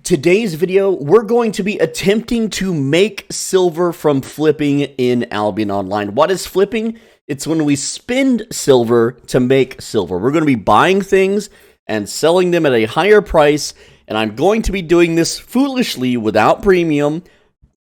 Today's video, we're going to be attempting to make silver from flipping in Albion Online. What is flipping? It's when we spend silver to make silver. We're going to be buying things and selling them at a higher price, and I'm going to be doing this foolishly without premium.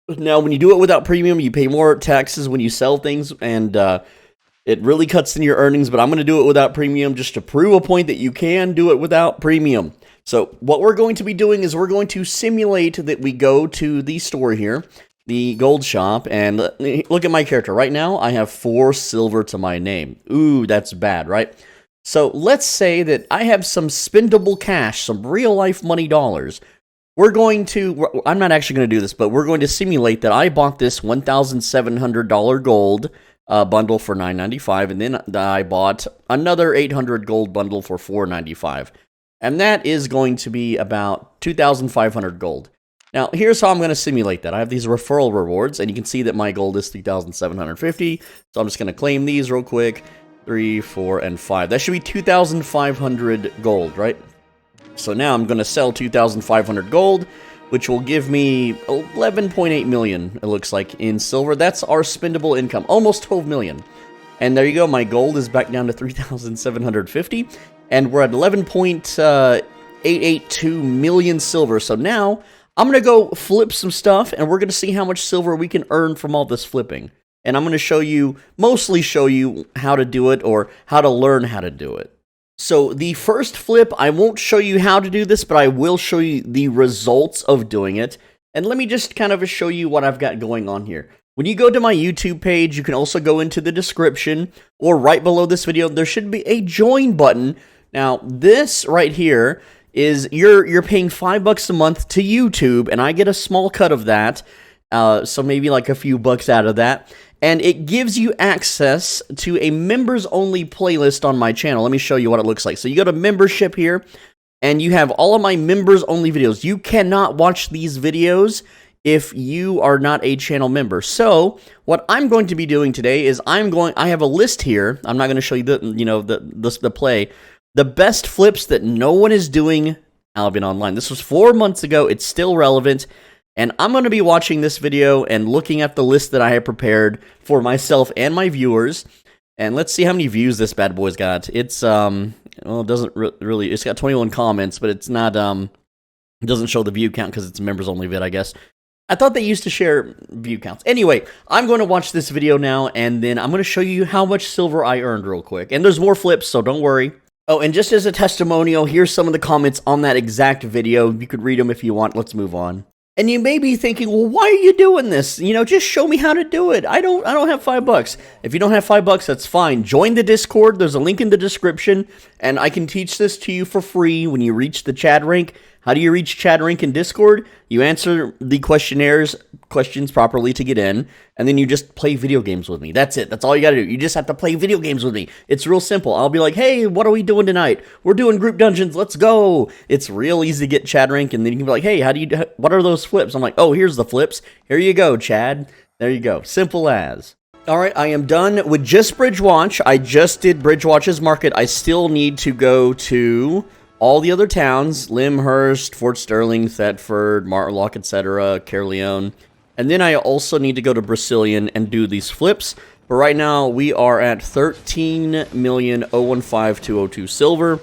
Now, when you do it without premium, you pay more taxes when you sell things, and it really cuts in your earnings, but I'm going to do it without premium just to prove a point that you can do it without premium. So what we're going to be doing is we're going to simulate that we go to the store here, the gold shop, and look at my character. Right now, I have 4 silver to my name. Ooh, that's bad, right? So let's say that I have some spendable cash, some real-life money dollars. I'm not actually going to do this, but we're going to simulate that I bought this $1,700 gold bundle for $9.95, and then I bought another 800 gold bundle for $4.95. And that is going to be about 2,500 gold. Now, here's how I'm going to simulate that. I have these referral rewards, and you can see that my gold is 3,750. So I'm just going to claim these real quick. 3, 4, and 5. That should be 2,500 gold, right? So now I'm going to sell 2,500 gold, which will give me 11.8 million, it looks like, in silver. That's our spendable income, almost 12 million. And there you go, my gold is back down to 3,750. And we're at 11.882 million silver. So now, I'm going to go flip some stuff, and we're going to see how much silver we can earn from all this flipping. And I'm going to mostly show you how to do it, or how to learn how to do it. So the first flip, I won't show you how to do this, but I will show you the results of doing it. And let me just kind of show you what I've got going on here. When you go to my YouTube page, you can also go into the description, or right below this video, there should be a join button. Now, this right here is you're paying $5 a month to YouTube, and I get a small cut of that, so maybe like a few bucks out of that, and it gives you access to a members-only playlist on my channel. Let me show you what it looks like. So you go to membership here, and you have all of my members-only videos. You cannot watch these videos if you are not a channel member. So what I'm going to be doing today is I have a list here. I'm not going to show you the play. The best flips that no one is doing Albion Online. This was 4 months ago. It's still relevant. And I'm going to be watching this video and looking at the list that I have prepared for myself and my viewers. And let's see how many views this bad boy's got. It's, well, it doesn't really, it's got 21 comments, but it's not, it doesn't show the view count because it's a members only vid, I guess. I thought they used to share view counts. Anyway, I'm going to watch this video now, and then I'm going to show you how much silver I earned real quick. And there's more flips, so don't worry. Oh, and just as a testimonial, here's some of the comments on that exact video. You could read them if you want. Let's move on. And you may be thinking, well, why are you doing this? You know, just show me how to do it. I don't have $5. If you don't have $5, that's fine. Join the Discord. There's a link in the description, and I can teach this to you for free when you reach the Chad rank. How do you reach Chad rank in Discord? You answer the questions properly to get in, and then you just play video games with me. That's it. That's all you gotta do. You just have to play video games with me. It's real simple. I'll be like, hey, what are we doing tonight? We're doing group dungeons. Let's go. It's real easy to get Chad rank, and then you can be like, hey, what are those flips? I'm like, oh, here's the flips. Here you go, Chad. There you go. Simple as. All right, I am done with just Bridgewatch. I just did Bridgewatch's market. I still need to go to all the other towns: Lyndhurst, Fort Sterling, Thetford, Martlock, etc., Caerleon. And then I also need to go to Brazilian and do these flips. But right now, we are at 13,015,202 silver.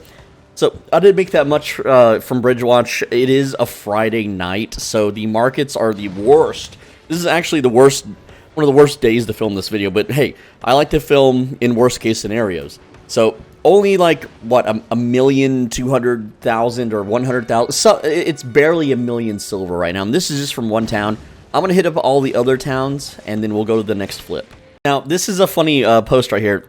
So I didn't make that much from Bridgewatch. It is a Friday night, so the markets are the worst. This is actually one of the worst days to film this video. But hey, I like to film in worst case scenarios. So only like, what, 1,200,000 or 100,000. So it's barely a million silver right now. And this is just from one town. I'm going to hit up all the other towns, and then we'll go to the next flip. Now, this is a funny post right here.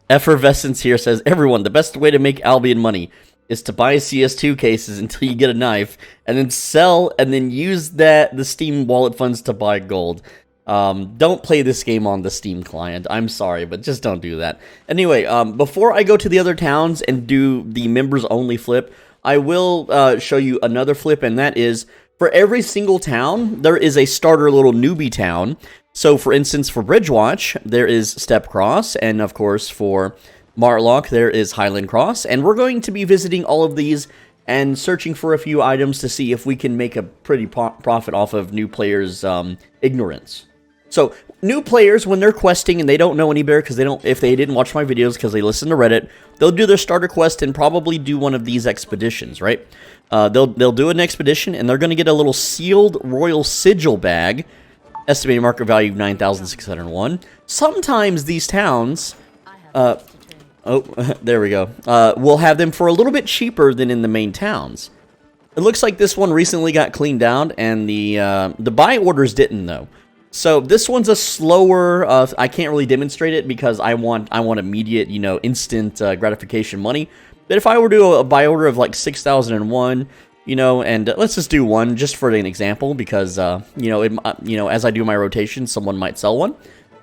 Effervescence here says, everyone, the best way to make Albion money is to buy CS2 cases until you get a knife, and then sell, and then use the Steam wallet funds to buy gold. Don't play this game on the Steam client. I'm sorry, but just don't do that. Anyway, before I go to the other towns and do the members-only flip, I will show you another flip, and that is, for every single town, there is a starter little newbie town. So, for instance, for Bridgewatch, there is Step Cross, and of course, for Martlock, there is Highland Cross, and we're going to be visiting all of these and searching for a few items to see if we can make a pretty profit off of new players' ignorance. So, new players, when they're questing and they don't know any better, because if they didn't watch my videos because they listen to Reddit, they'll do their starter quest and probably do one of these expeditions, right? They'll do an expedition, and they're going to get a little sealed royal sigil bag, estimated market value of 9,601. Sometimes these towns, oh, there we go, we'll have them for a little bit cheaper than in the main towns. It looks like this one recently got cleaned out, and the buy orders didn't, though. So this one's a slower, I can't really demonstrate it because I want immediate, instant gratification money. But if I were to do a buy order of like 6,001, and let's just do one just for an example because, as I do my rotation, someone might sell one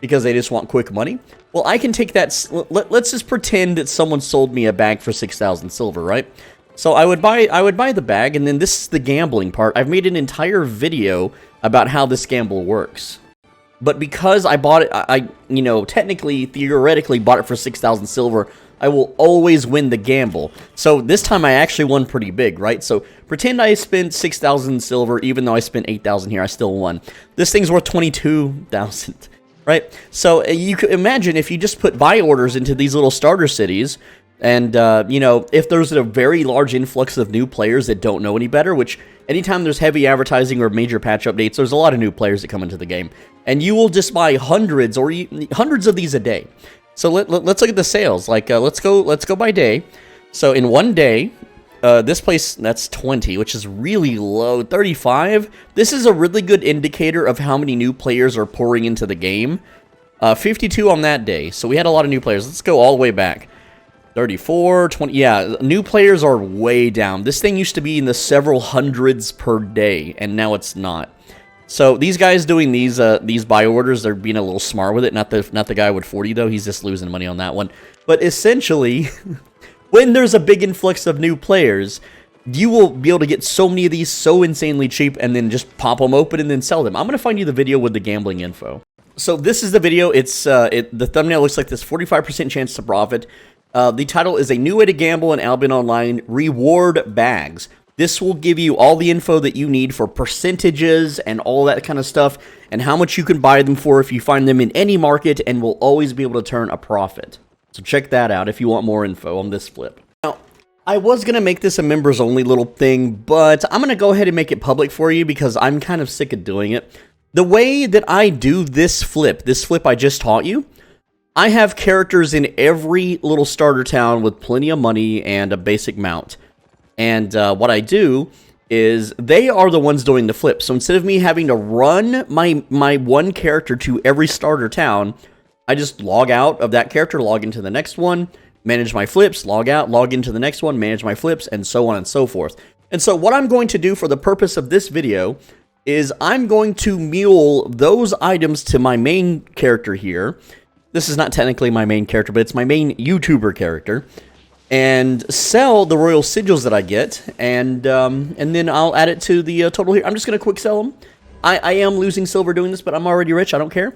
because they just want quick money. Well, I can take that, let's just pretend that someone sold me a bag for 6,000 silver, right? So I would buy the bag, and then this is the gambling part. I've made an entire video about how this gamble works. But because I bought it, I technically, theoretically bought it for 6,000 silver, I will always win the gamble. So this time I actually won pretty big, right? So pretend I spent 6,000 silver, even though I spent 8,000 here, I still won. This thing's worth 22,000, right? So you could imagine if you just put buy orders into these little starter cities, and, if there's a very large influx of new players that don't know any better, which anytime there's heavy advertising or major patch updates, there's a lot of new players that come into the game. And you will just buy hundreds of these a day. So let's look at the sales. Like, let's go by day. So in one day, this place, that's 20, which is really low. 35. This is a really good indicator of how many new players are pouring into the game. 52 on that day. So we had a lot of new players. Let's go all the way back. 34, 20, yeah, new players are way down. This thing used to be in the several hundreds per day, and now it's not. So these guys doing these buy orders, they're being a little smart with it. Not the guy with 40 though. He's just losing money on that one. But essentially, when there's a big influx of new players, you will be able to get so many of these so insanely cheap, and then just pop them open and then sell them. I'm gonna find you the video with the gambling info. So this is the video. It's the thumbnail looks like this: 45% chance to profit. The title is A New Way to Gamble in Albion Online Reward Bags. This will give you all the info that you need for percentages and all that kind of stuff, and how much you can buy them for if you find them in any market, and will always be able to turn a profit. So check that out if you want more info on this flip. Now, I was going to make this a members only little thing, but I'm going to go ahead and make it public for you because I'm kind of sick of doing it. The way that I do this flip I just taught you, I have characters in every little starter town with plenty of money and a basic mount. And what I do is they are the ones doing the flip. So instead of me having to run my one character to every starter town, I just log out of that character, log into the next one, manage my flips, log out, log into the next one, manage my flips, and so on and so forth. And so what I'm going to do for the purpose of this video is I'm going to mule those items to my main character here. This is not technically my main character, but it's my main YouTuber character, and sell the royal sigils that I get, and then I'll add it to the total here. I'm just going to quick sell them. I am losing silver doing this, but I'm already rich. I don't care.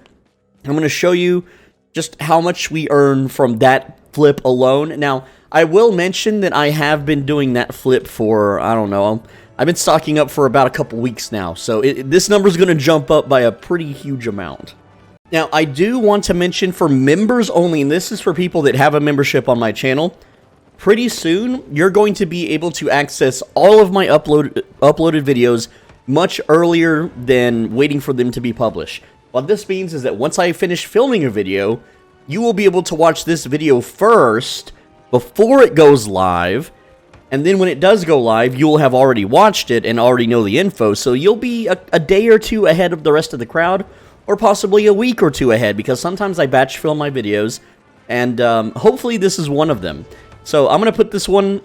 I'm going to show you just how much we earn from that flip alone. Now, I will mention that I have been doing that flip for, I don't know, I've been stocking up for about a couple weeks now, so this number is going to jump up by a pretty huge amount. Now, I do want to mention for members only, and this is for people that have a membership on my channel, pretty soon, you're going to be able to access all of my uploaded videos much earlier than waiting for them to be published. What this means is that once I finish filming a video, you will be able to watch this video first before it goes live, and then when it does go live, you will have already watched it and already know the info, so you'll be a day or two ahead of the rest of the crowd, or possibly a week or two ahead, because sometimes I batch film my videos, and hopefully this is one of them. So I'm going to put this one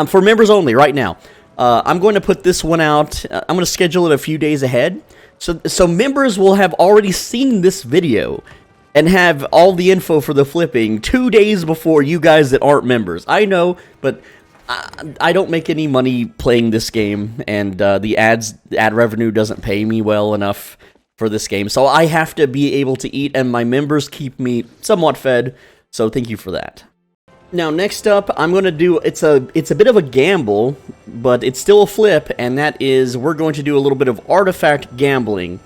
for members only right now. I'm going to put this one out. I'm going to schedule it a few days ahead. So members will have already seen this video and have all the info for the flipping 2 days before you guys that aren't members. I know, but I don't make any money playing this game, and the ad revenue doesn't pay me well enough for this game, so I have to be able to eat, and my members keep me somewhat fed, so thank you for that. Now, next up, I'm going to do, it's a bit of a gamble, but it's still a flip, and that is, we're going to do a little bit of artifact gambling.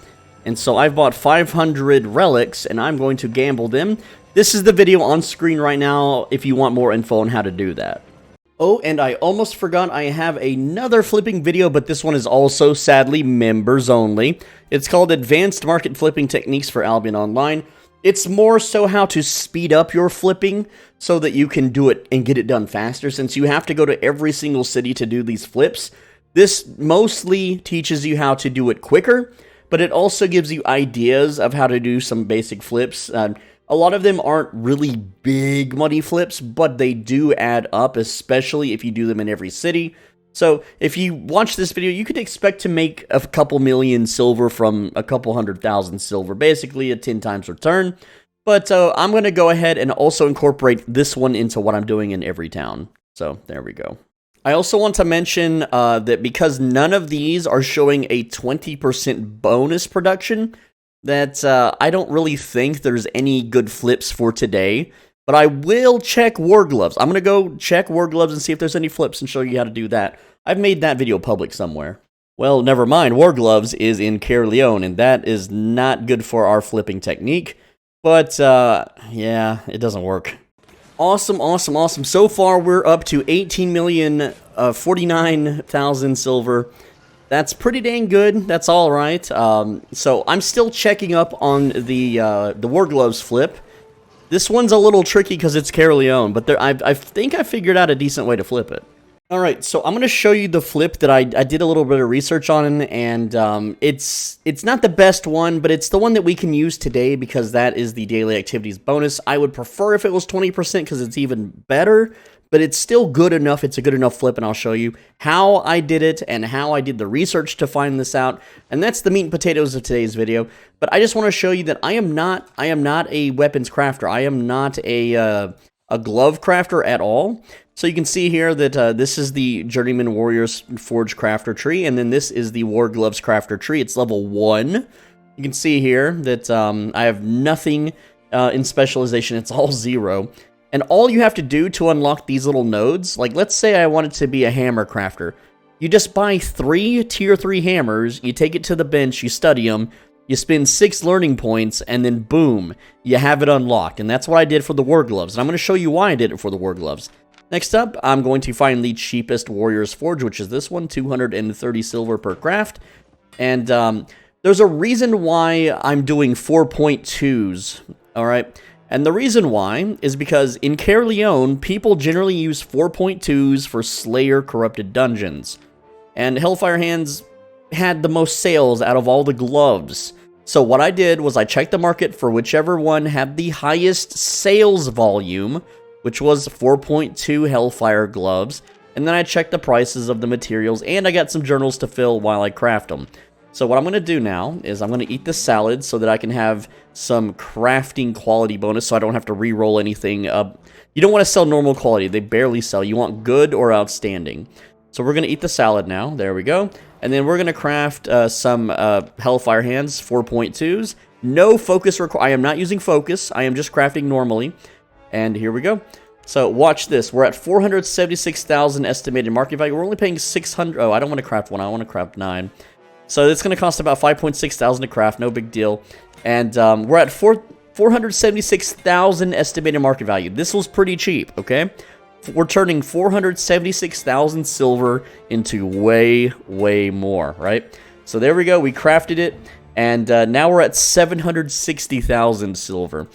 And so I've bought 500 relics, and I'm going to gamble them. This is the video on screen right now if you want more info on how to do that. Oh, and I almost forgot I have another flipping video, but this one is also, sadly, members only. It's called Advanced Market Flipping Techniques for Albion Online. It's more so how to speed up your flipping so that you can do it and get it done faster, since you have to go to every single city to do these flips. This mostly teaches you how to do it quicker, but it also gives you ideas of how to do some basic flips. A lot of them aren't really big money flips, but they do add up, especially if you do them in every city. So if you watch this video, you could expect to make a couple million silver from a couple 100,000 silver, basically a 10 times return. But I'm going to go ahead and also incorporate this one into what I'm doing in every town. So there we go. I also want to mention that because none of these are showing a 20% bonus production, that I don't really think there's any good flips for today. But I will check War Gloves. I'm going to go check War Gloves and see if there's any flips and show you how to do that. I've made that video public somewhere. Well, never mind. War Gloves is in Caerleon, and that is not good for our flipping technique. But, yeah, it doesn't work. Awesome, awesome, awesome. So far, we're up to 18,049,000 silver. That's pretty dang good. That's all right. So I'm still checking up on the War Gloves flip. This one's a little tricky because it's Caerleon, but I think I figured out a decent way to flip it. All right, so I'm going to show you the flip that I did a little bit of research on, and it's not the best one, but it's the one that we can use today because that is the daily activities bonus. I would prefer if it was 20% because it's even better, but it's still good enough. It's a good enough flip, and I'll show you how I did it and how I did the research to find this out. And that's the meat and potatoes of today's video. But I just want to show you that I am not a weapons crafter. I am not a glove crafter at all. So you can see here that this is the Journeyman Warriors Forge crafter tree, and then this is the War Gloves crafter tree. It's level 1. You can see here that I have nothing in specialization. It's all 0. And all you have to do to unlock these little nodes, like let's say I wanted to be a hammer crafter. You just buy 3 tier 3 hammers, you take it to the bench, you study them, you spend 6 learning points, and then boom, you have it unlocked. And that's what I did for the War Gloves. And I'm going to show you why I did it for the War Gloves. Next up, I'm going to find the cheapest Warriors Forge, which is this one, 230 silver per craft. And there's a reason why I'm doing 4.2s, alright? And the reason why is because in Caerleon, people generally use 4.2s for Slayer Corrupted Dungeons. And Hellfire Hands had the most sales out of all the gloves. So what I did was I checked the market for whichever one had the highest sales volume, which was 4.2 Hellfire gloves. And then I checked the prices of the materials, and I got some journals to fill while I craft them. So what I'm going to do now is I'm going to eat this salad so that I can have some crafting quality bonus so I don't have to re-roll anything. You don't want to sell normal quality. They barely sell. You want good or outstanding. So we're going to eat the salad now. There we go. And then we're going to craft some Hellfire Hands 4.2s. No focus required. I am not using focus. I am just crafting normally. And here we go. So watch this. We're at 476,000 estimated market value. We're only paying 600. Oh, I don't want to craft 1. I want to craft 9. So it's going to cost about 5.6 thousand to craft, no big deal. And we're at 476,000 estimated market value. This was pretty cheap, okay? We're turning 476,000 silver into way, way more, right? So there we go. We crafted it, and now we're at 760,000 silver.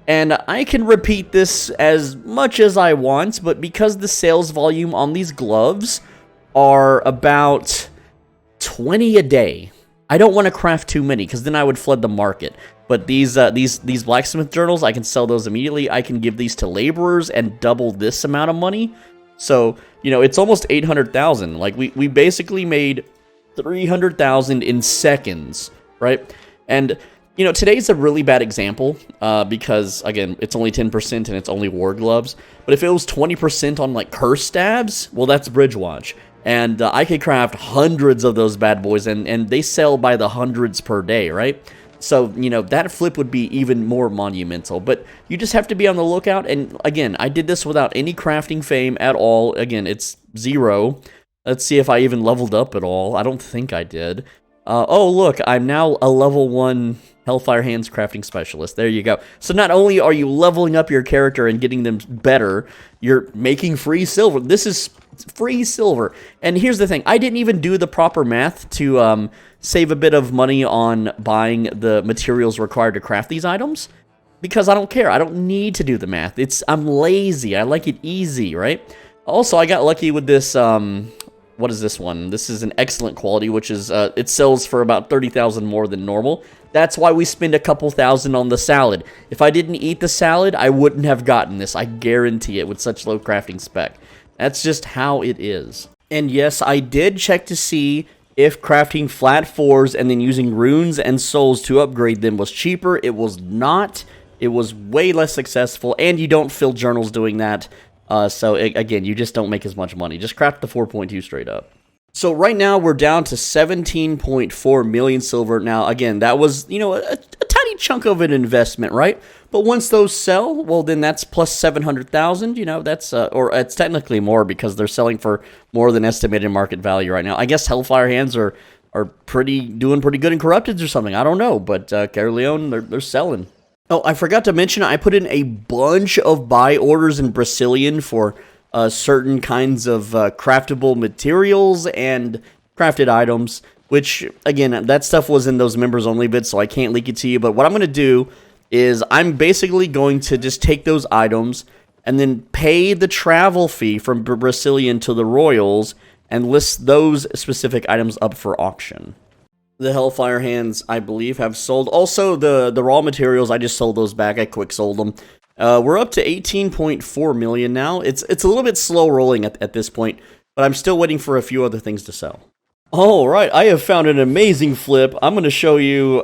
And I can repeat this as much as I want, but because the sales volume on these gloves are about 20 a day, I don't want to craft too many because then I would flood the market. But these blacksmith journals, I can sell those immediately. I can give these to laborers and double this amount of money. So, you know, it's almost 800,000. Like we basically made 300,000 in seconds, right? And you know, today's a really bad example because, again, it's only 10% and it's only War Gloves. But if it was 20% on, like, Curse Stabs, well, that's Bridge Watch. And I could craft hundreds of those bad boys, and they sell by the hundreds per day, right? So, you know, that flip would be even more monumental. But you just have to be on the lookout. And again, I did this without any crafting fame at all. Again, it's 0. Let's see if I even leveled up at all. I don't think I did. Oh, look, I'm now a level 1 Hellfire Hands crafting specialist. There you go. So not only are you leveling up your character and getting them better, you're making free silver. This is free silver. And here's the thing. I didn't even do the proper math to save a bit of money on buying the materials required to craft these items, because I don't care. I don't need to do the math. I'm lazy. I like it easy, right? Also, I got lucky with this, what is this one? This is an excellent quality, which is, it sells for about 30,000 more than normal. That's why we spend a couple thousand on the salad. If I didn't eat the salad, I wouldn't have gotten this. I guarantee it, with such low crafting spec. That's just how it is. And yes, I did check to see if crafting flat 4s and then using runes and souls to upgrade them was cheaper. It was not. It was way less successful, and you don't fill journals doing that. So again, you just don't make as much money. Just craft the 4.2 straight up. So right now we're down to 17.4 million silver. Now again, that was, you know, a tiny chunk of an investment, right? But once those sell, well then that's plus 700,000. You know, that's or it's technically more because they're selling for more than estimated market value right now. I guess Hellfire Hands are doing pretty good in Corrupteds or something. I don't know, but Caerleon, they're selling. Oh, I forgot to mention, I put in a bunch of buy orders in Brazilian for certain kinds of craftable materials and crafted items, which, again, that stuff was in those members-only vids, so I can't leak it to you. But what I'm going to do is I'm basically going to just take those items and then pay the travel fee from Brazilian to the Royals and list those specific items up for auction. The Hellfire Hands, I believe, have sold. Also, the raw materials, I just sold those back. I quick sold them. We're up to 18.4 million now. It's a little bit slow rolling at this point, but I'm still waiting for a few other things to sell. All right, I have found an amazing flip. I'm going to show you.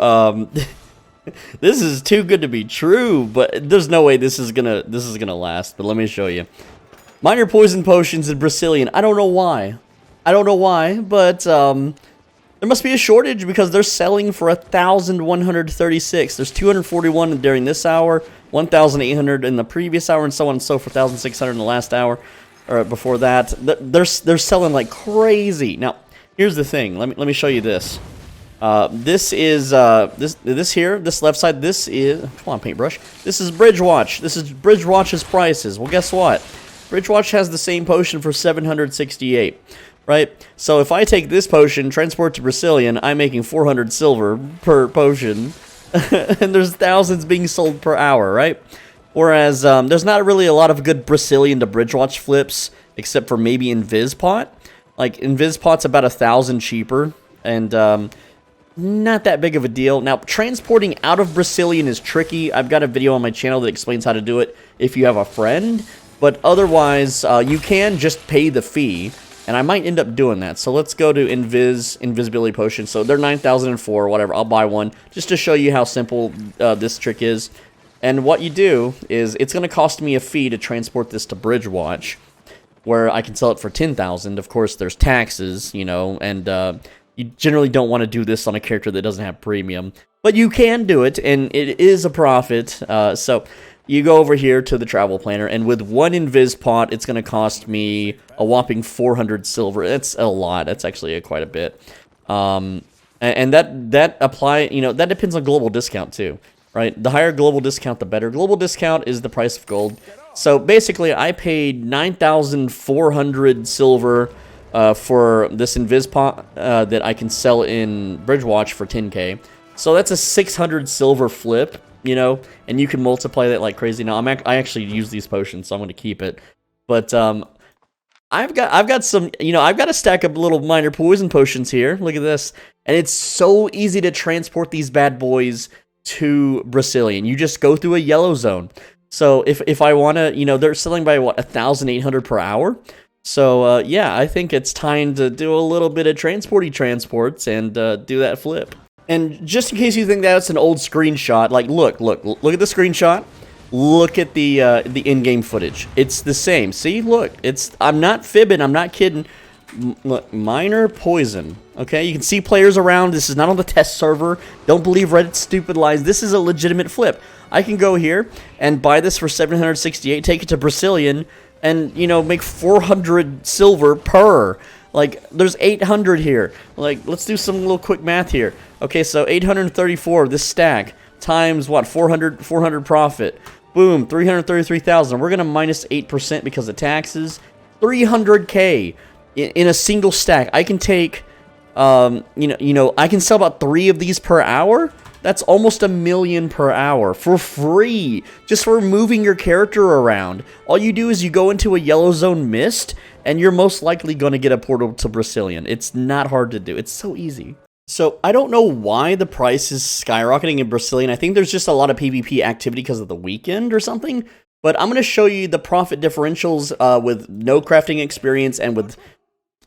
This is too good to be true, but there's no way this is gonna last. But let me show you. Minor poison potions in Brazilian. I don't know why. But there must be a shortage because they're selling for 1,136. There's 241 during this hour, 1,800 in the previous hour, and so on and so forth, 1,600 in the last hour, or before that. They're selling like crazy. Now, here's the thing. Let me show you this. This is this here, this left side. This is, come on, paintbrush. This is Bridgewatch. This is Bridgewatch's prices. Well, guess what? Bridgewatch has the same potion for 768. Right? So if I take this potion, transport to Brazilian, I'm making 400 silver per potion. And there's thousands being sold per hour, right? Whereas there's not really a lot of good Brazilian to Bridgewatch flips, except for maybe Invispot. Like, Invispot's about 1,000 cheaper, and not that big of a deal. Now, transporting out of Brazilian is tricky. I've got a video on my channel that explains how to do it if you have a friend. But otherwise, you can just pay the fee. And I might end up doing that. So let's go to Invisibility Potion. So they're 9,004 or whatever. I'll buy one just to show you how simple this trick is. And what you do is it's going to cost me a fee to transport this to Bridgewatch, where I can sell it for 10,000. Of course, there's taxes, you know, and you generally don't want to do this on a character that doesn't have premium. But you can do it, and it is a profit. So you go over here to the travel planner, and with one Invispot, it's going to cost me a whopping 400 silver. That's a lot. That's actually quite a bit. And that apply, you know, that depends on global discount too, right? The higher global discount, the better. Global discount is the price of gold. So basically, I paid 9,400 silver for this Invispot that I can sell in Bridgewatch for 10k. So that's a 600 silver flip. You know, and you can multiply that like crazy. Now, I actually use these potions, so I'm going to keep it. But I've got some, you know, I've got a stack of little minor poison potions here. Look at this, and it's so easy to transport these bad boys to Brazilian. You just go through a yellow zone. So if I want to, you know, they're selling by what, 1,800 per hour. So yeah, I think it's time to do a little bit of transports and do that flip. And just in case you think that's an old screenshot, like, look at the screenshot. Look at the in-game footage. It's the same. See, look, I'm not fibbing, I'm not kidding. Look, minor poison. Okay, you can see players around. This is not on the test server. Don't believe Reddit's stupid lies. This is a legitimate flip. I can go here and buy this for 768, take it to Brazilian, and, you know, make 400 silver per. Like, there's 800 here. Like, let's do some little quick math here. Okay, so 834, this stack, times, what, 400 profit. Boom, 333,000. We're going to minus 8% because of taxes. 300K in a single stack. I can take, you know, I can sell about 3 of these per hour. That's almost $1 million per hour for free, just for moving your character around. All you do is you go into a yellow zone mist, and you're most likely going to get a portal to Brazilian. It's not hard to do. It's so easy. So I don't know why the price is skyrocketing in Brazilian. I think there's just a lot of PvP activity because of the weekend or something. But I'm going to show you the profit differentials with no crafting experience and with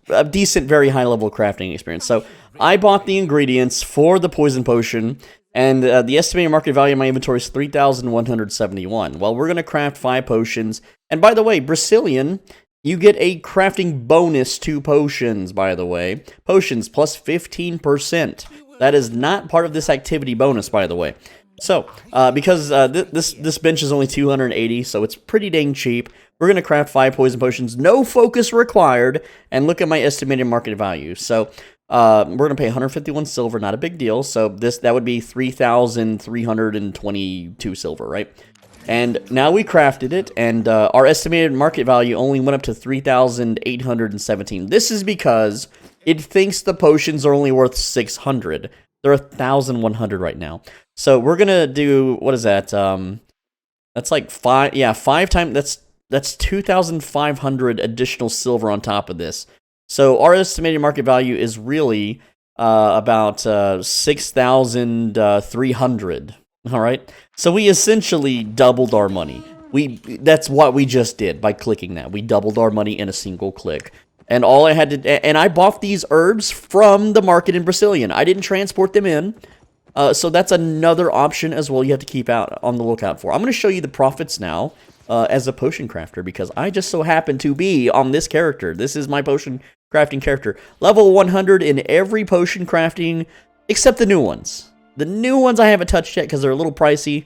a decent, very high-level crafting experience. So I bought the ingredients for the poison potion, and the estimated market value of my inventory is 3,171. Well, we're going to craft 5 potions. And by the way, Brazilian, you get a crafting bonus to potions, by the way. Potions plus 15%. That is not part of this activity bonus, by the way. So, because this bench is only 280, so it's pretty dang cheap, we're going to craft 5 poison potions, no focus required, and look at my estimated market value. So, we're going to pay 151 silver, not a big deal, so that would be 3,322 silver, right? And now we crafted it, and our estimated market value only went up to 3,817. This is because it thinks the potions are only worth 600. They're 1,100 right now. So we're gonna do, what is that? That's like 5 times. That's 2,500 additional silver on top of this. So our estimated market value is really about 6,300. All right. So we essentially doubled our money. That's what we just did by clicking that. We doubled our money in a single click. And all I had to, and I bought these herbs from the market in Brazilian. I didn't transport them in. So that's another option as well you have to keep out on the lookout for. I'm going to show you the profits now as a potion crafter because I just so happen to be on this character. This is my potion crafting character. Level 100 in every potion crafting except the new ones. The new ones I haven't touched yet because they're a little pricey.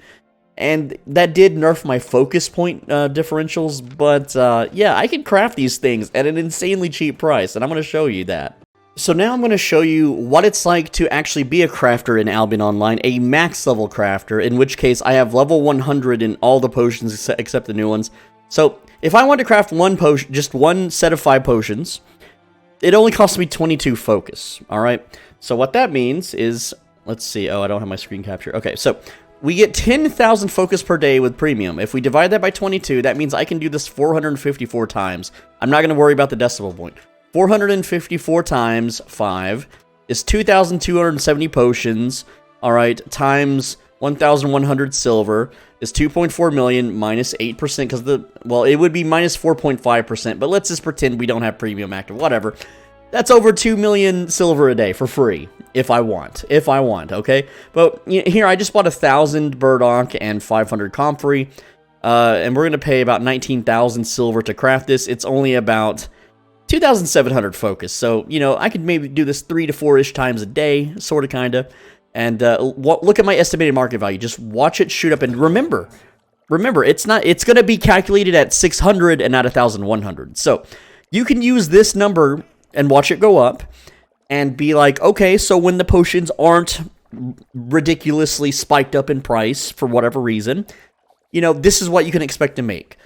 And that did nerf my focus point differentials. But yeah, I can craft these things at an insanely cheap price. And I'm going to show you that. So now I'm going to show you what it's like to actually be a crafter in Albion Online, a max level crafter, in which case I have level 100 in all the potions except the new ones. So if I want to craft one potion, just one set of 5 potions, it only costs me 22 focus, alright? So what that means is, let's see, oh, I don't have my screen capture. Okay, so we get 10,000 focus per day with premium. If we divide that by 22, that means I can do this 454 times. I'm not going to worry about the decimal point. 454 times 5 is 2,270 potions, alright, times 1,100 silver is 2.4 million minus 8% because well, it would be minus 4.5%, but let's just pretend we don't have premium active, whatever. That's over 2 million silver a day for free, if I want, okay? But here, I just bought 1,000 burdock and 500 comfrey, and we're going to pay about 19,000 silver to craft this. It's only about 2,700 focus, so, you know, I could maybe do this 3 to 4-ish times a day, sort of, kind of. And look at my estimated market value. Just watch it shoot up, and remember, it's going to be calculated at 600 and not 1,100. So you can use this number and watch it go up, and be like, okay, so when the potions aren't ridiculously spiked up in price for whatever reason, you know, this is what you can expect to make.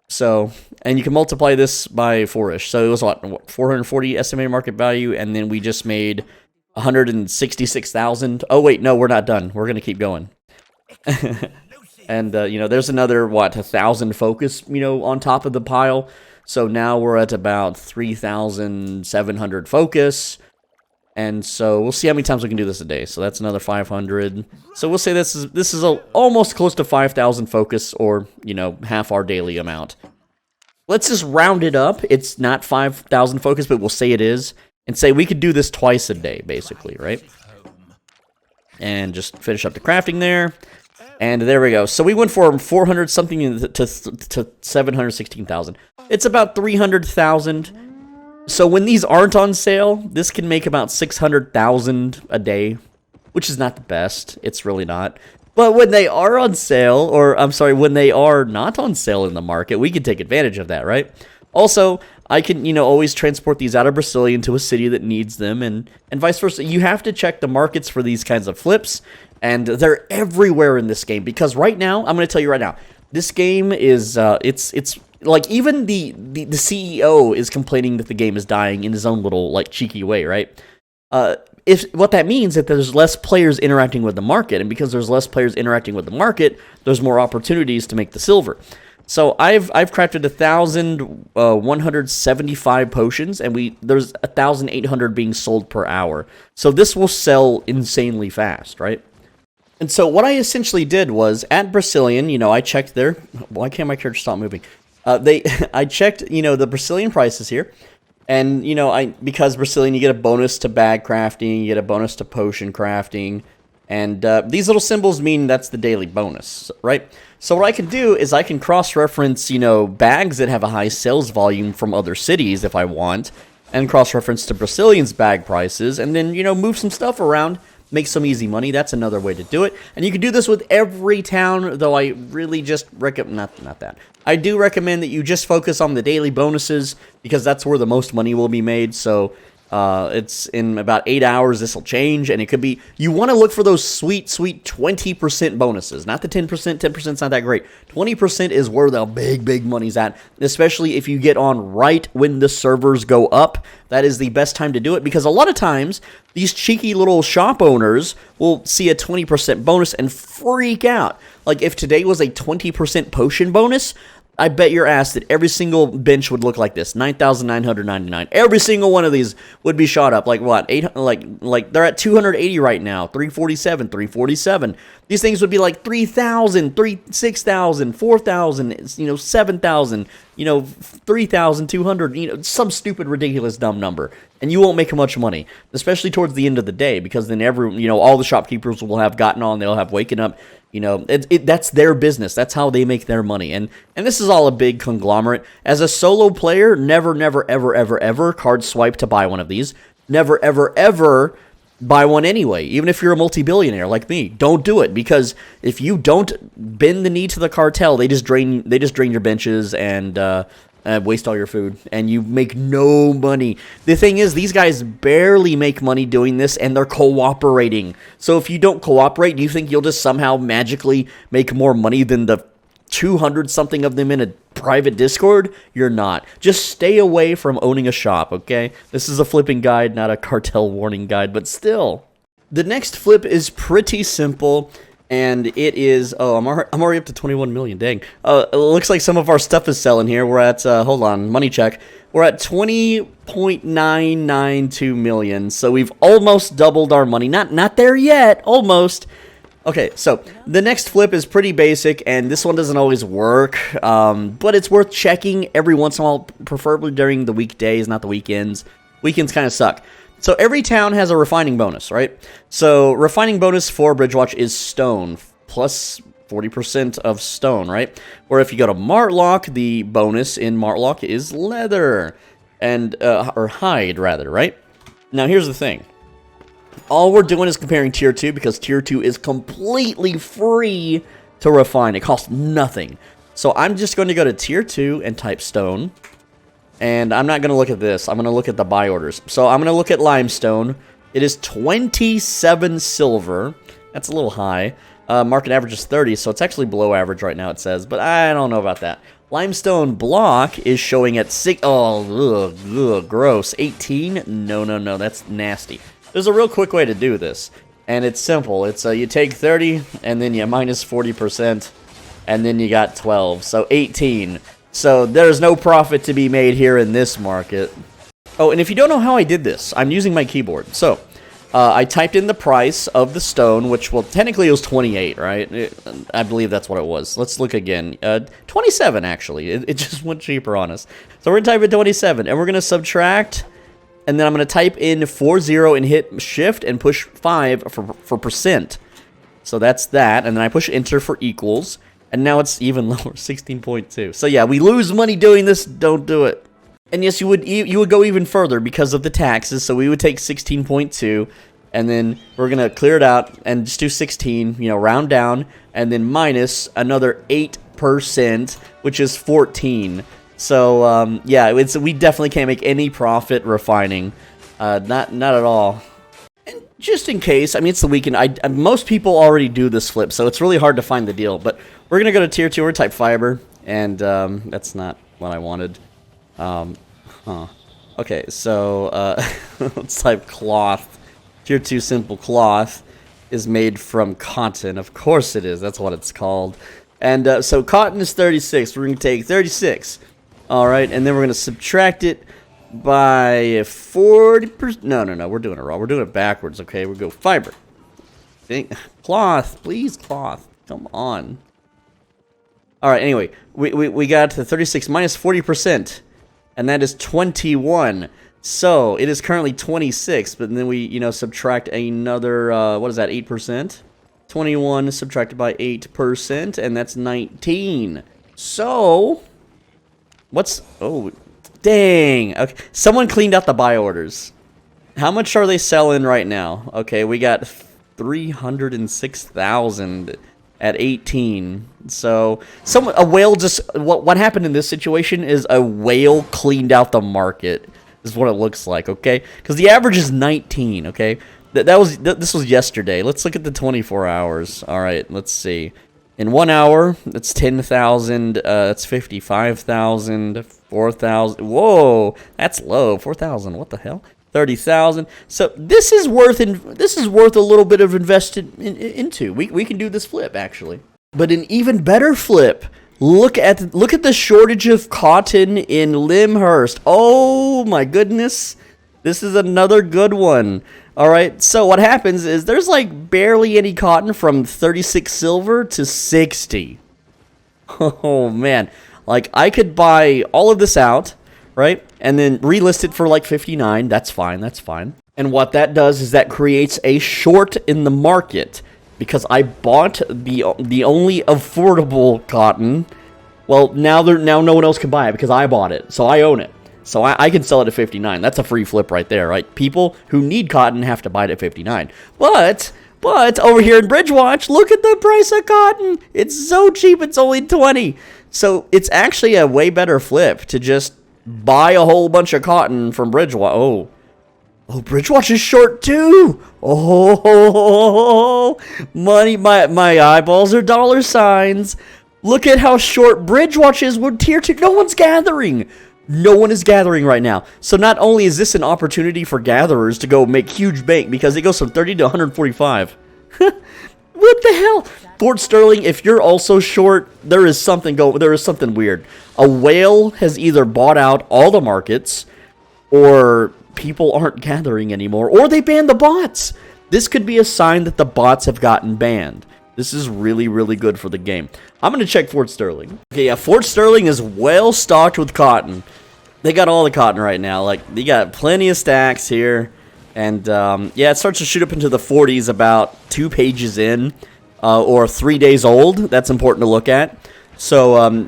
So, and you can multiply this by 4-ish. So it was what 440 estimated market value, and then we just made 166,000. Oh wait, no, we're not done. We're gonna keep going. And you know, there's another 1,000 focus, you know, on top of the pile. So now we're at about 3,700 focus. And so we'll see how many times we can do this a day. So that's another 500. So we'll say this is almost close to 5,000 focus, or, you know, half our daily amount. Let's just round it up. It's not 5,000 focus, but we'll say it is. And say we could do this twice a day, basically, right? And just finish up the crafting there. And there we go. So we went from 400 something to 716,000. It's about 300,000. So when these aren't on sale, this can make about 600,000 a day, which is not the best. It's really not. But when they are on sale, or I'm sorry, when they are not on sale in the market, we can take advantage of that, right? Also, I can, always transport these out of Brazilian to a city that needs them, and vice versa. You have to check the markets for these kinds of flips, and they're everywhere in this game, because right now, I'm going to tell you right now, this game is, it's like, even the CEO is complaining that the game is dying in his own little, like, cheeky way, right? If what that means is that there's less players interacting with the market, and because there's less players interacting with the market, there's more opportunities to make the silver. So I've crafted 1,175 potions, and there's 1,800 being sold per hour. So this will sell insanely fast, right? And so what I essentially did was at Brazilian, I checked their. Why can't my character stop moving? I checked, the Brazilian prices here. And, because Brazilian, you get a bonus to bag crafting, you get a bonus to potion crafting, and these little symbols mean that's the daily bonus, right? So what I can do is I can cross-reference, bags that have a high sales volume from other cities if I want, and cross-reference to Brazilian's bag prices, and then, move some stuff around, make some easy money. That's another way to do it. And you can do this with every town, though I really just recommend, not that. I do recommend that you just focus on the daily bonuses, because that's where the most money will be made. So it's in about 8 hours, this will change, and it could be, you want to look for those sweet 20% bonuses, not the 10%. 10% is not that great. 20% is where the big money's at, especially if you get on right when the servers go up. That is the best time to do it, because a lot of times these cheeky little shop owners will see a 20% bonus and freak out. Like if today was a 20% potion bonus, I bet your ass that every single bench would look like this, 9,999. Every single one of these would be shot up. Like what? Like they're at 280 right now, 347, 347. These things would be like 3,000, 6,000, 4,000, 7,000, 3,200, some stupid, ridiculous, dumb number. And you won't make much money, especially towards the end of the day, because then all the shopkeepers will have gotten on, they'll have waken up. That's their business. That's how they make their money. And this is all a big conglomerate. As a solo player, never, ever card swipe to buy one of these. Never, ever buy one anyway. Even if you're a multi-billionaire like me, don't do it, because if you don't bend the knee to the cartel, they just drain your benches and waste all your food, and you make no money. The thing is, these guys barely make money doing this, and they're cooperating. So if you don't cooperate, do you think you'll just somehow magically make more money than the 200-something of them in a private Discord? You're not. Just stay away from owning a shop, okay? This is a flipping guide, not a cartel warning guide, but still. The next flip is pretty simple. And it is, I'm already up to 21 million, dang. It looks like some of our stuff is selling here. We're at, hold on, money check. We're at 20.992 million, so we've almost doubled our money. Not there yet, almost. Okay, so the next flip is pretty basic, and this one doesn't always work, but it's worth checking every once in a while, preferably during the weekdays, not the weekends. Weekends kind of suck. So every town has a refining bonus, right? So refining bonus for Bridgewatch is stone, plus 40% of stone, right? Or if you go to Martlock, the bonus in Martlock is leather, and or hide, rather, right? Now here's the thing. All we're doing is comparing Tier 2, because Tier 2 is completely free to refine. It costs nothing. So I'm just going to go to Tier 2 and type stone. And I'm not going to look at this. I'm going to look at the buy orders. So I'm going to look at limestone. It is 27 silver. That's a little high. Market average is 30, so it's actually below average right now, it says. But I don't know about that. Limestone block is showing at 6... Oh, ugh, gross. 18? No. That's nasty. There's a real quick way to do this. And it's simple. It's you take 30, and then you minus 40%. And then you got 12. So 18. So there's no profit to be made here in this market. Oh, and if you don't know how I did this, I'm using my keyboard. So I typed in the price of the stone, which, well, technically it was 28, right? I believe that's what it was. Let's look again. 27, actually. It just went cheaper on us. So we're going to type in 27, and we're going to subtract, and then I'm going to type in 40 and hit shift and push 5 for percent. So that's that, and then I push enter for equals. And now it's even lower, 16.2. So yeah, we lose money doing this. Don't do it. And yes, you would go even further because of the taxes. So we would take 16.2, and then we're gonna clear it out and just do 16. You know, round down, and then minus another 8%, which is 14. So yeah, we definitely can't make any profit refining, not at all. And just in case, I mean, it's the weekend. Most people already do this flip, so it's really hard to find the deal. But we're gonna go to tier 2 or type fiber, and that's not what I wanted. Okay, so let's type cloth. Tier 2 simple cloth is made from cotton. Of course it is. That's what it's called. And so cotton is 36. We're going to take 36. All right, and then we're going to subtract it by 40%. No. We're doing it wrong. We're doing it backwards, okay? We'll go fiber. Cloth. Please, cloth. Come on. All right, anyway, we got to 36 minus 40%. And that is 21. So it is currently 26, but then we, you know, subtract another, what is that, 8%? 21 subtracted by 8%, and that's 19. So, oh, dang. Okay, someone cleaned out the buy orders. How much are they selling right now? Okay, we got 306,000 at 18. So a whale just what happened in this situation is a whale cleaned out the market is what it looks like, okay? Because the average is 19, okay? This was yesterday. Let's look at the 24 hours. All right, let's see. In 1 hour, that's 10,000. That's 55,000. 4,000. Whoa, that's low. 4,000. What the hell? 30,000. So this is worth a little bit of invested into. We can do this flip actually. But an even better flip. Look at the shortage of cotton in Limhurst. Oh my goodness. This is another good one. All right. So what happens is there's like barely any cotton from 36 silver to 60. Oh man. Like I could buy all of this out, right? And then relist it for like 59. That's fine. That's fine. And what that does is that creates a short in the market because I bought the only affordable cotton. Well, now no one else can buy it because I bought it. So I own it. So I can sell it at 59. That's a free flip right there, right? People who need cotton have to buy it at 59. But over here in Bridgewatch, look at the price of cotton. It's so cheap. It's only 20. So it's actually a way better flip to just buy a whole bunch of cotton from Bridgewatch. Oh, Bridgewatch is short too. Oh, money. My eyeballs are dollar signs. Look at how short Bridgewatch is. We're tier 2. No one's gathering. No one is gathering right now. So not only is this an opportunity for gatherers to go make huge bank because it goes from 30 to 145. What the hell? Fort Sterling, if you're also short, there is something weird. A whale has either bought out all the markets, or people aren't gathering anymore, or they banned the bots. This could be a sign that the bots have gotten banned. This is really, really good for the game. I'm going to check Fort Sterling. Okay, yeah, Fort Sterling is well stocked with cotton. They got all the cotton right now. Like, they got plenty of stacks here. And, yeah, it starts to shoot up into the 40s about 2 pages in. Or 3 days old. That's important to look at. So,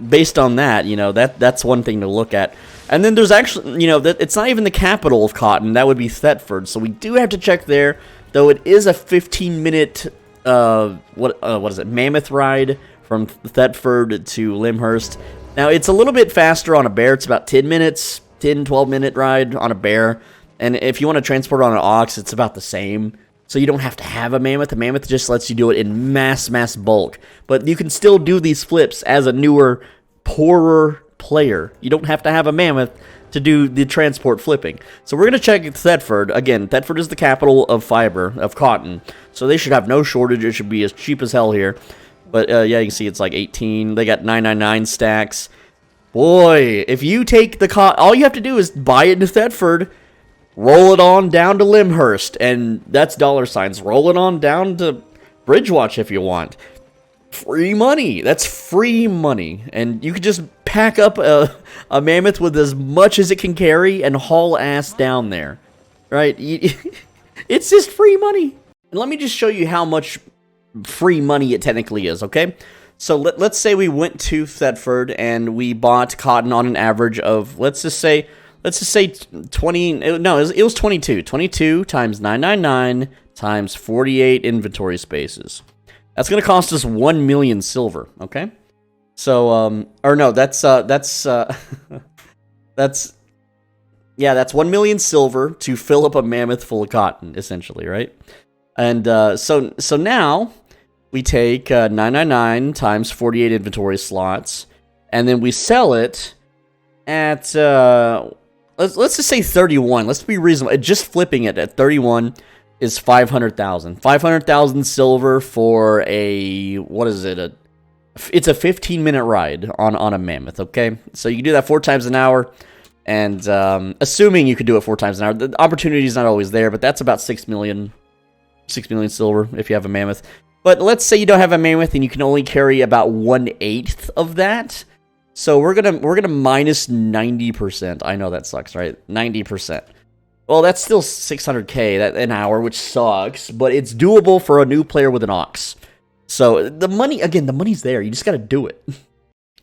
based on that, you know, that's one thing to look at. And then there's actually, you know, it's not even the capital of cotton. That would be Thetford. So we do have to check there. Though it is a 15-minute, what is it, mammoth ride from Thetford to Limhurst. Now, it's a little bit faster on a bear. It's about 10 minutes, 10, 12-minute ride on a bear. And if you want to transport on an ox, it's about the same. So you don't have to have a mammoth. A mammoth just lets you do it in mass bulk. But you can still do these flips as a newer, poorer player. You don't have to have a mammoth to do the transport flipping. So we're going to check Thetford. Again, Thetford is the capital of fiber, of cotton. So they should have no shortage. It should be as cheap as hell here. But yeah, you can see it's like 18. They got 999 stacks. Boy, if you take the cotton, all you have to do is buy it in Thetford, roll it on down to Limhurst, and that's dollar signs. Roll it on down to Bridgewatch if you want. Free money. That's free money. And you could just pack up a mammoth with as much as it can carry and haul ass down there. Right? It's just free money. And let me just show you how much free money it technically is, okay? So let's say we went to Thetford and we bought cotton on an average of, let's just say 20, no, it was 22. 22 times 999 times 48 inventory spaces. That's going to cost us 1 million silver, okay? So, or no, that's 1 million silver to fill up a mammoth full of cotton, essentially, right? And so now we take 999 times 48 inventory slots, and then we sell it at let's just say 31. Let's be reasonable. Just flipping it at 31 is 500,000. 500,000 silver for a, what is it? It's a 15-minute ride on a mammoth. Okay, so you can do that 4 times an hour. And assuming you could do it 4 times an hour, the opportunity is not always there, but that's about 6 million silver if you have a mammoth. But let's say you don't have a mammoth and you can only carry about 1/8 of that. So we're gonna minus 90%. I know that sucks, right? 90%. Well, that's still 600k an hour, which sucks, but it's doable for a new player with an ox. So the money's there. You just gotta do it.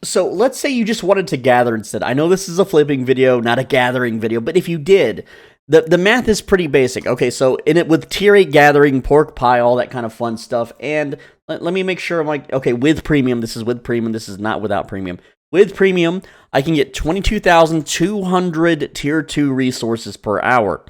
So let's say you just wanted to gather instead. I know this is a flipping video, not a gathering video, but if you did, the math is pretty basic. Okay, so in it with tier 8 gathering, pork pie, all that kind of fun stuff, and let me make sure I'm like, okay, with premium, this is with premium, this is not without premium. With premium, I can get 22,200 tier 2 resources per hour.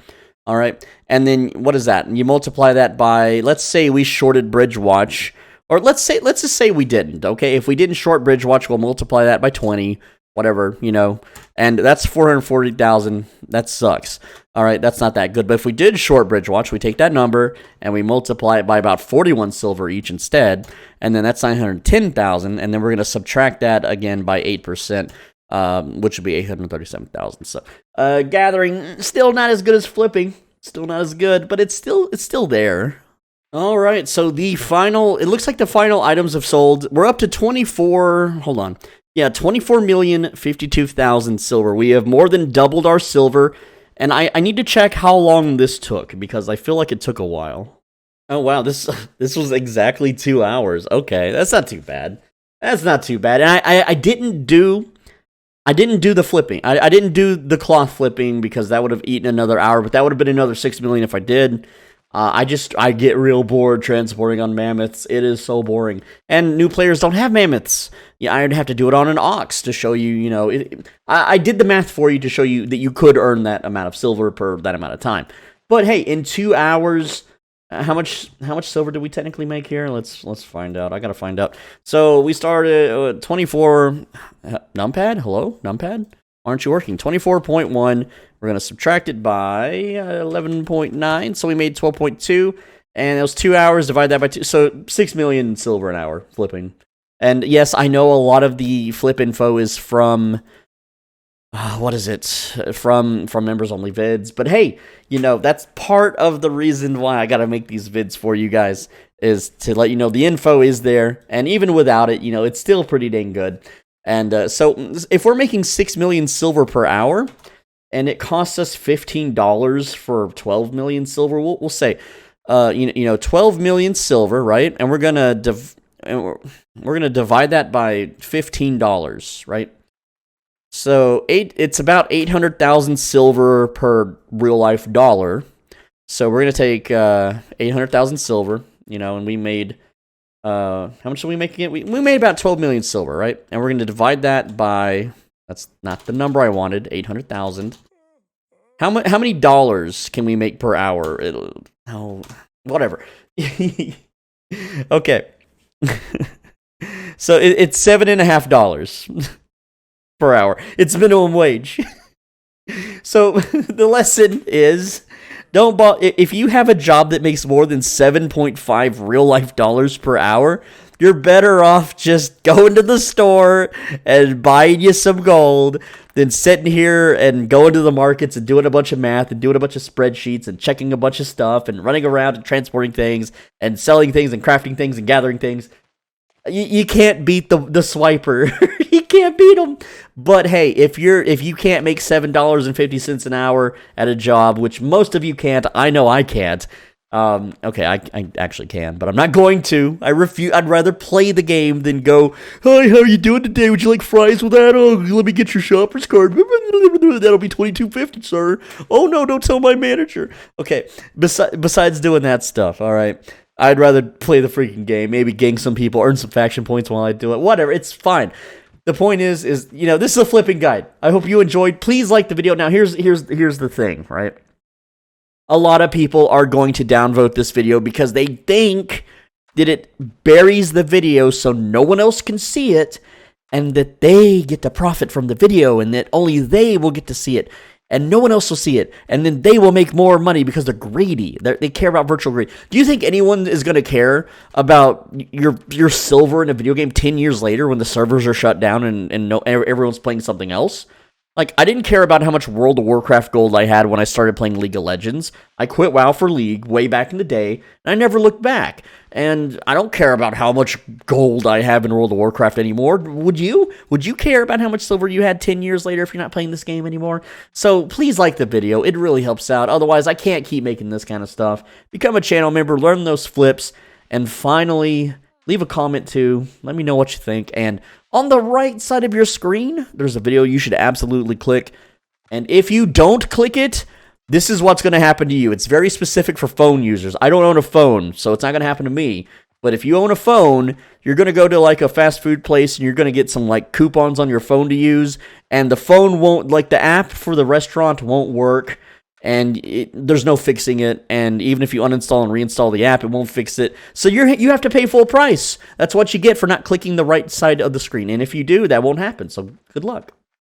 All right, and then what is that? And you multiply that by, let's say we shorted Bridge Watch. Or let's just say we didn't, okay? If we didn't short Bridge Watch, we'll multiply that by 20, whatever, you know. And that's 440,000. That sucks. All right, that's not that good. But if we did short Bridge Watch, we take that number and we multiply it by about 41 silver each instead. And then that's 910,000. And then we're going to subtract that again by 8%, which would be 837,000. So gathering, still not as good as flipping. Still not as good, but it's still there. All right, so it looks like the final items have sold. We're up to 24,052,000 silver. We have more than doubled our silver, and I need to check how long this took, because I feel like it took a while. Oh, wow, this was exactly 2 hours. Okay, that's not too bad. That's not too bad. And I didn't do the flipping. I didn't do the cloth flipping because that would have eaten another hour, but that would have been another 6 million if I did. I get real bored transporting on mammoths. It is so boring. And new players don't have mammoths. Yeah, I'd have to do it on an ox to show you, I did the math for you to show you that you could earn that amount of silver per that amount of time. But hey, in 2 hours, how much silver did we technically make here? Let's find out. I gotta find out. So we started 24. Numpad? Hello, Numpad? Aren't you working? 24.1. We're going to subtract it by 11.9, so we made 12.2, and it was 2 hours, divide that by 2, so 6 million silver an hour flipping. And yes, I know a lot of the flip info is from, what is it, from members only vids, but hey, that's part of the reason why I got to make these vids for you guys, is to let you know the info is there, and even without it, it's still pretty dang good. And so if we're making 6 million silver per hour, and it costs us $15 for 12 million silver, we'll say, 12 million silver, right? And we're gonna divide that by $15, right? So it's about 800,000 silver per real life dollar. So we're gonna take 800,000 silver, and we made how much did we make again? We made about 12 million silver, right? And we're gonna divide that by, that's not the number I wanted, 800,000. How many dollars can we make per hour? Whatever. Okay. So it's $7.50 per hour. It's minimum wage. So the lesson is, if you have a job that makes more than 7.5 real life dollars per hour, you're better off just going to the store and buying you some gold than sitting here and going to the markets and doing a bunch of math and doing a bunch of spreadsheets and checking a bunch of stuff and running around and transporting things and selling things and crafting things and gathering things. You can't beat the swiper. You can't beat them. But hey, if you can't make $7.50 an hour at a job, which most of you can't, I know I can't. Okay, I actually can, but I'm not going to. I refuse. I'd rather play the game than go, hi, how are you doing today? Would you like fries with that? Oh, let me get your shopper's card. That'll be $22.50, sir. Oh, no, don't tell my manager. Okay, besides doing that stuff, all right, I'd rather play the freaking game, maybe gang some people, earn some faction points while I do it. Whatever, it's fine. The point is, this is a flipping guide. I hope you enjoyed. Please like the video. Now, here's the thing, right? A lot of people are going to downvote this video because they think that it buries the video so no one else can see it, and that they get to profit from the video, and that only they will get to see it, and no one else will see it, and then they will make more money because they're greedy. They care about virtual greed. Do you think anyone is going to care about your silver in a video game 10 years later when the servers are shut down and no, everyone's playing something else? Like, I didn't care about how much World of Warcraft gold I had when I started playing League of Legends. I quit WoW for League way back in the day, and I never looked back. And I don't care about how much gold I have in World of Warcraft anymore. Would you? Would you care about how much silver you had 10 years later if you're not playing this game anymore? So please like the video. It really helps out. Otherwise, I can't keep making this kind of stuff. Become a channel member, learn those flips, and finally, leave a comment too. Let me know what you think. And on the right side of your screen, there's a video you should absolutely click. And if you don't click it, this is what's going to happen to you. It's very specific for phone users. I don't own a phone, so it's not going to happen to me. But if you own a phone, you're going to go to like a fast food place and you're going to get some like coupons on your phone to use. And the phone won't, like the app for the restaurant won't work. And there's no fixing it, and even if you uninstall and reinstall the app, it won't fix it. So you have to pay full price. That's what you get for not clicking the right side of the screen, and if you do, that won't happen, so good luck.